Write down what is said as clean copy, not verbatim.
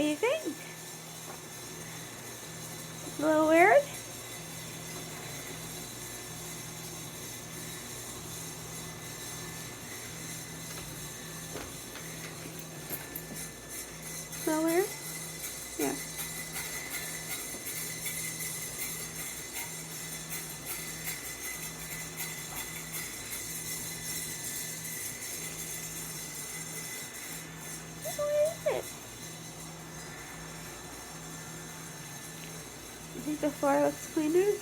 do you think? A little weird? A little weird? Yeah. What is it? You think the floor looks cleaner?